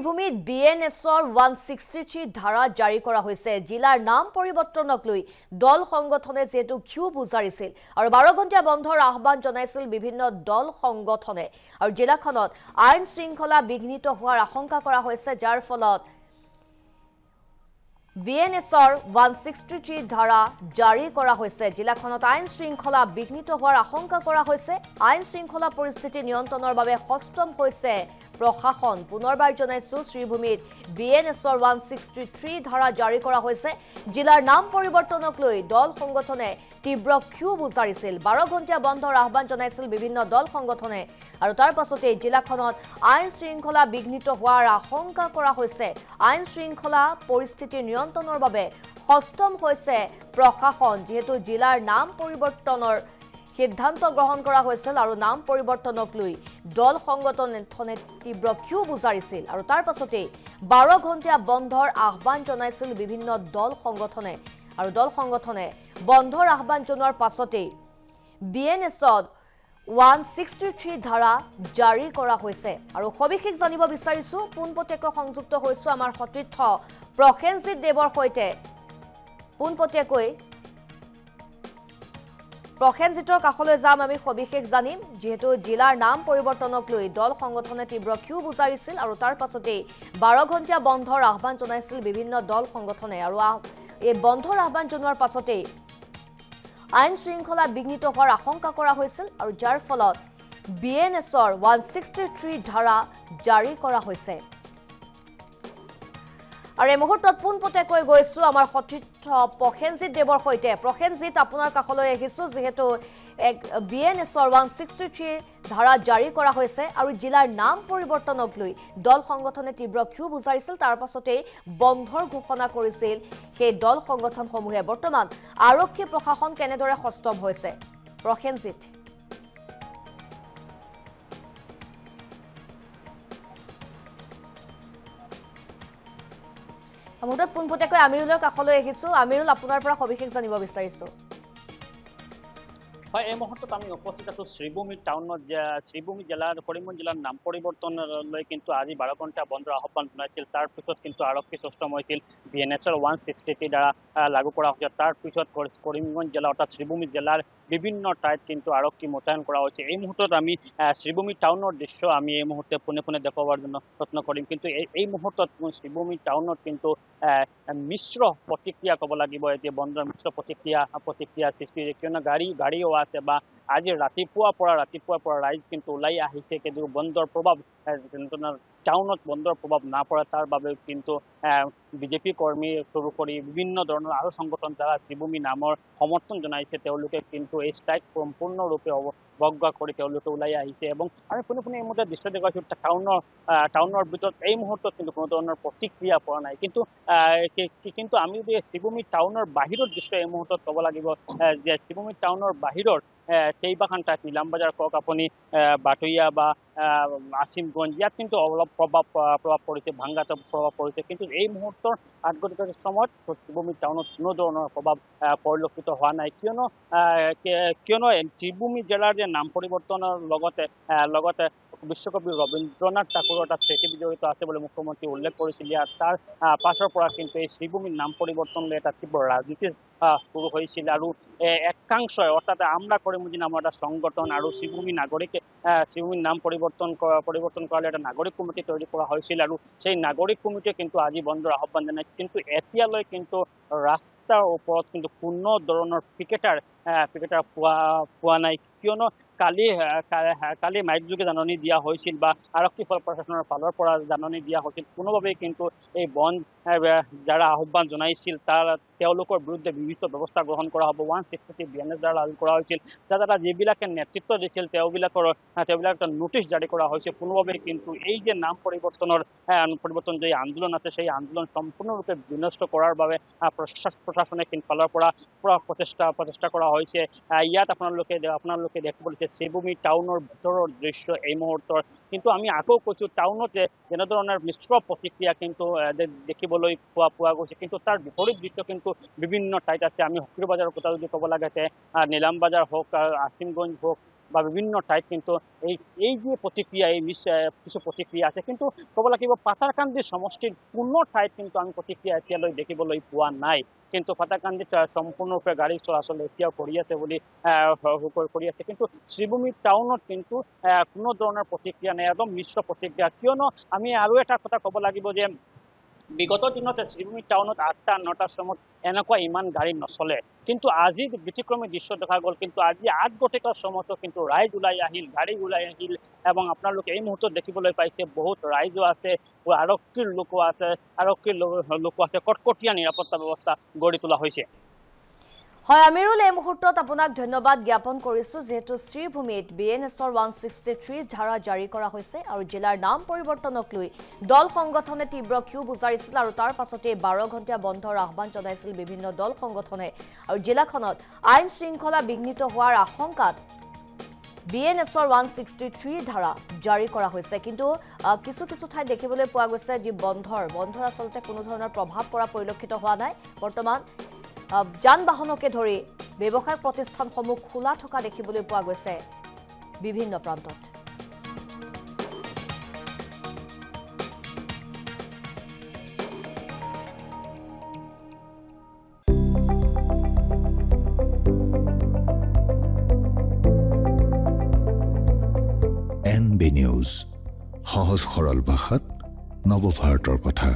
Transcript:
শ্ৰীভূমিত BNSৰ 163 ধাৰা জাৰি কৰা হৈছে। জিলাৰ নাম পৰিৱৰ্তনক লৈ দল সংগঠনে যেটো ক্ষোভ উজাৰিছিল আৰু 12 ঘণ্টা বন্ধৰ আহ্বান জনাইছিল বিভিন্ন দল সংগঠনে আৰু জিলাখনত আইন শৃংখলা বিঘ্নিত হোৱাৰ আশংকা কৰা হৈছে, যাৰ ফলত BNSৰ 163 ধাৰা জাৰি কৰা হৈছে। জিলাখনত আইন শৃংখলা বিঘ্নিত হোৱাৰ আশংকা কৰা হৈছে। আইন শৃংখলা পৰিস্থিতি নিয়ন্ত্ৰণৰ বাবে সষ্টম হৈছে প্ৰশাসন। পুনৰবাৰ জনাইছো, শ্ৰীভূমিত BNSৰ 163 ধাৰা জাৰি কৰা হৈছে। জিলাৰ নাম পৰিৱৰ্তনক লৈ দল সংগঠনে তীব্ৰ ক্ষোভ উজাৰিছিল। 12 ঘণ্টা বন্ধৰ আহ্বান জনাইছিল বিভিন্ন দল সংগঠনে আৰু তাৰ পাছতে জিলাখনত আইন শৃংখলা বিঘ্নিত হোৱাৰ আশংকা কৰা হৈছে। আইন শৃংখলা পৰিস্থিতি নিয়ন্ত্ৰণৰ বাবে সষ্টম হৈছে প্ৰশাসন, যিহেতু জিলাৰ নাম পৰিৱৰ্তনৰ সিদ্ধান্ত গ্ৰহণ কৰা হৈছিল আৰু নাম পৰিৱৰ্তনক লৈ দল সংগঠনে তীব্ৰ ক্ষোভ উজাৰিছিল আৰু তাৰ পাছতে 12 ঘণ্টা বন্ধৰ আহ্বান জনাইছিল বিভিন্ন দল সংগঠনে আৰু দল সংগঠনে বন্ধৰ আহ্বান জনোৱাৰ পাছতে BNSত 163 ধাৰা জাৰি কৰা হৈছে আৰু সবিশেষ জানিব বিচাৰিছো। পোনপটীয়াকৈ সংযুক্ত হৈছো আমাৰ সতীৰ্থ প্ৰসেনজিৎ দেৱৰ সৈতে। পোনপটীয়াকৈ প্ৰসেনজিতৰ কাষলৈ যাম, আমি সবিশেষ জানিম, যিহেতু জিলাৰ নাম পৰিৱৰ্তনক লৈ দল সংগঠনে তীব্ৰ ক্ষোভ উজাৰিছিল আৰু তাৰ পাছতে 12 ঘণ্টা বন্ধৰ আহ্বান জনাইছিল বিভিন্ন দল সংগঠনে আৰু এই বন্ধৰ আহ্বান জনোৱাৰ পাছতে আইন শৃংখলা বিঘ্নিত হোৱাৰ আশংকা কৰা হৈছিল আৰু যাৰ ফলত BNSৰ 163 ধাৰা জাৰি কৰা হৈছে। আৰু এই মুহূৰ্তত পোনপটীয়াকৈ গৈছো আমাৰ সতীৰ্থ প্ৰসেনজিৎ দেৱৰ সৈতে। প্ৰসেনজিৎ, আপোনাৰ কাষলৈ আহিছো, যিহেতু BNSৰ 163 ধাৰা জাৰি কৰা হৈছে আৰু জিলাৰ নাম পৰিৱৰ্তনক লৈ দল সংগঠনে তীব্ৰ ক্ষোভ উজাৰিছিল। তাৰ পাছতে বন্ধৰ ঘোষণা কৰিছিল সেই দল সংগঠনসমূহে। বৰ্তমান আৰক্ষী প্ৰশাসন কেনেদৰে সষ্টম হৈছে, প্ৰসেনজিৎ? মুহূৰ্তত পোনপটীয়াকৈ আমিৰুলৰ কাষলৈ আহিছো। আমিৰুল, আপোনাৰ পৰা সবিশেষ জানিব বিচাৰিছো। হয়, এই মুহূৰ্তত আমি উপস্থিত আছো শ্ৰীভূমি টাউনত। শ্ৰীভূমি জিলাৰ কৰিমগঞ্জ জিলাৰ নাম পৰিৱৰ্তনলৈ কিন্তু আজি 12 ঘণ্টা বন্ধৰ আহ্বান জনাইছিল। তাৰ পিছত কিন্তু আৰক্ষী সষ্টম হৈছিল। BNSৰ 163 দ্বাৰা লাগু কৰা হৈছে। তাৰ পিছত কৰিমগঞ্জ জিলা অৰ্থাৎ শ্ৰীভূমি জিলাৰ বিভিন্ন ঠাইত কিন্তু আৰক্ষী মোতায়েন কৰা হৈছে। এই মুহূৰ্তত আমি শ্ৰীভূমি টাউনৰ দৃশ্য আমি এই মুহূৰ্তে পোনে পোনে দেখুৱাবৰ জন্য যত্ন কৰিম, কিন্তু এই মুহূৰ্তত শ্ৰীভূমি টাউনত কিন্তু মিশ্ৰ প্ৰতিক্ৰিয়া ক'ব লাগিব। এতিয়া বন্ধৰ মিশ্ৰ প্ৰতিক্ৰিয়া সৃষ্টি হৈছে, কিয়নো গাড়ীও আছে বা আজি ৰাতিপুৱাৰ পৰা ৰাইজ কিন্তু ওলাই আহিছে, কিন্তু বন্ধৰ প্ৰভাৱ টাউনত বন্ধৰ প্ৰভাৱ নপৰে, তাৰ বাবে কিন্তু বিজেপি কৰ্মী শুৰু কৰি বিভিন্ন ধৰণৰ আৰু সংগঠন যাৰা শ্ৰীভূমি নামৰ সমৰ্থন জনাইছে, তেওঁলোকে কিন্তু এই ষ্ট্ৰাইক সম্পূৰ্ণৰূপে অৱজ্ঞা কৰি তেওঁলোকে ওলাই আহিছে। এবং আমি পোনে এই মুহূৰ্তে দৃশ্য দেখাইছো টাউনৰ ভিতৰত এই মুহূৰ্তত কিন্তু কোনো ধৰণৰ প্ৰতিক্ৰিয়া পৰা নাই। কিন্তু আমি যদি শ্ৰীভূমি টাউনৰ বাহিৰৰ দৃশ্য এই মুহূৰ্তত ক'ব লাগিব, যে শ্ৰীভূমি টাউনৰ বাহিৰৰ কেইবাখন ঠাইত নিলাম বজাৰ কওক, আপুনি বাটৈয়া বা আসিমগঞ্জ, ইয়াত কিন্তু অলপ প্ৰভাৱ পৰিছে, ভাংগাত প্ৰভাৱ পৰিছে। কিন্তু এই মুহূৰ্তৰ আগন্তুক সময়ত শ্ৰীভূমি টাউনত কোনো ধৰণৰ প্ৰভাৱ পৰিলক্ষিত হোৱা নাই, কিয়নো শ্ৰীভূমি জিলাৰ যে নাম পৰিৱৰ্তনৰ লগতে বিশ্বকবি ৰবীন্দ্ৰনাথ ঠাকুৰৰ এটা স্মৃতি বিজড়িত আছে বুলি মুখ্যমন্ত্ৰী উল্লেখ কৰিছিল। ইয়াত তাৰ পাছৰ পৰা কিন্তু এই শ্ৰীভূমিৰ নাম পৰিৱৰ্তনলৈ এটা তীব্ৰ ৰাজনীতি শুৰু হয়েছিল আৰ একাংশ অৰ্থাৎ আমৰা কৰিমগঞ্জ নামৰ এটা সংগঠন আৰু শ্ৰীভূমি নাম পৰিৱৰ্তন কৰালে এটা নাগৰিক কমিটি তৈৰি কৰা হয়েছিল আৰ সেই নাগৰিক কমিটিয়ে কিন্তু আজি বন্ধৰ আহ্বান জানাইছে। কিন্তু এতিয়ালৈ কিন্তু ৰাস্তাৰ ওপৰত কিন্তু কোনো ধৰণৰ পিকেটাৰ পোৱা নাই, কিয়নো কালি মাইক যোগে জাননী দিয়া হৈছিল বা আৰক্ষী প্ৰশাসনৰ ফালৰ পৰা জাননী দিয়া হৈছিল, কোনোভাৱেই কিন্তু এই বন্ধ যাৰা আহ্বান জনাইছিল তেওঁলোকৰ বিৰুদ্ধে বিভিন্ন ব্যৱস্থা গ্ৰহণ কৰা হ'ব। 163 BNS দ্বাৰা লাগু কৰা হৈছিল, যাৰা যিবিলাকে নেতৃত্ব দিছিল তেওঁবিলাকৰ এটা নোটিশ জাৰি কৰা হৈছে। কোনোভাৱেই কিন্তু এই যে নাম পৰিৱৰ্তন যে আন্দোলন আছে, সেই আন্দোলন সম্পূৰ্ণৰূপে বিনষ্ট কৰাৰ বাবে প্ৰশাসনে ফালৰ পৰা প্ৰচেষ্টা কৰা হৈছে। ইয়াত আপোনালোকে দেখিবলৈ শ্ৰীভূমি টাউনৰ ভিতৰৰ দৃশ্য এই মুহূৰ্তৰ। কিন্তু আমি আকৌ কৈছো, টাউনত যেনেধৰণৰ মিশ্ৰ প্ৰতিক্ৰিয়া কিন্তু দেখিবলৈ পোৱা গৈছে, কিন্তু তাৰ বিপৰীত দৃশ্য কিন্তু বিভিন্ন ঠাইত আছে। আমি হকিৰ বজাৰৰ কথা যদি ক'ব লাগে, নিলাম বজাৰ হোক, আসিমগঞ্জ হোক, বা বিভিন্ন ঠাইত কিন্তু এই যে প্ৰতিক্ৰিয়া এই কিছু প্ৰতিক্ৰিয়া আছে কিন্তু ক'ব লাগিব পাথাৰকান্দি সমষ্টিৰ কোনো ঠাইত কিন্তু আমি প্ৰতিক্ৰিয়া এতিয়ালৈ দেখিবলৈ পোৱা নাই কিন্তু পাথাৰকান্দিত সম্পূৰ্ণৰূপে গাড়ী চলাচল এতিয়াও কৰি আছে বুলি কৰি আছে কিন্তু শ্ৰীভূমি টাউনত কিন্তু কোনো ধৰণৰ প্ৰতিক্ৰিয়া নাই একদম মিশ্ৰ প্ৰতিক্ৰিয়া কিয়নো আমি আৰু এটা কথা ক'ব লাগিব যে বিগত দিনত শ্ৰীভূমি টাউনত 8টা 9টাৰ সময়ত এনেকুৱা ইমান গাড়ী নচলে কিন্তু আজি ব্যতিক্ৰমী দৃশ্য দেখা গ'ল কিন্তু আজি 8 গতিকাৰ সময়তো কিন্তু ৰাইজ ওলাই আহিল গাড়ী ওলাই আহিল এবং আপোনালোকে এই মুহূৰ্তত দেখিবলৈ পাইছে বহুত ৰাইজো আছে আৰক্ষীৰ লোকো আছে কটকটীয়া নিৰাপত্তা ব্যৱস্থা গঢ়ি তোলা হৈছে হয় আমিৰুল এই মুহূৰ্তত আপোনাক ধন্যবাদ জ্ঞাপন কৰিছো যেহেতু শ্ৰীভূমিত বিএনএছৰ 163 ধাৰা জাৰি কৰা হৈছে আৰু জিলাৰ নাম পৰিৱৰ্তনক লৈ দল সংগঠনে তীব্ৰ ক্ষোভ উজাৰিছিল আৰু তাৰ পাছতে 12 ঘণ্টা বন্ধৰ আহ্বান জনাইছিল বিভিন্ন দল সংগঠনে আৰু জিলাখনত আইন শৃংখলা বিঘ্নিত হোৱাৰ আশংকাত বিএনএছৰ 163 ধাৰা জাৰি কৰা হৈছে কিন্তু কিছু ঠাই দেখিবলৈ পোৱা গৈছে যে বন্ধৰ আচলতে কোনো ধৰণৰ প্ৰভাৱ পৰা পৰিলক্ষিত হোৱা নাই বৰ্তমান যান বাহনকে ধৰি ব্যৱসায়িক প্ৰতিষ্ঠানসমূহ খোলা থকা দেখিবলৈ পোৱা গৈছে বিভিন্ন প্ৰান্তত NB News সহজ সৰল ভাষাত নৱভাৰতৰ কথা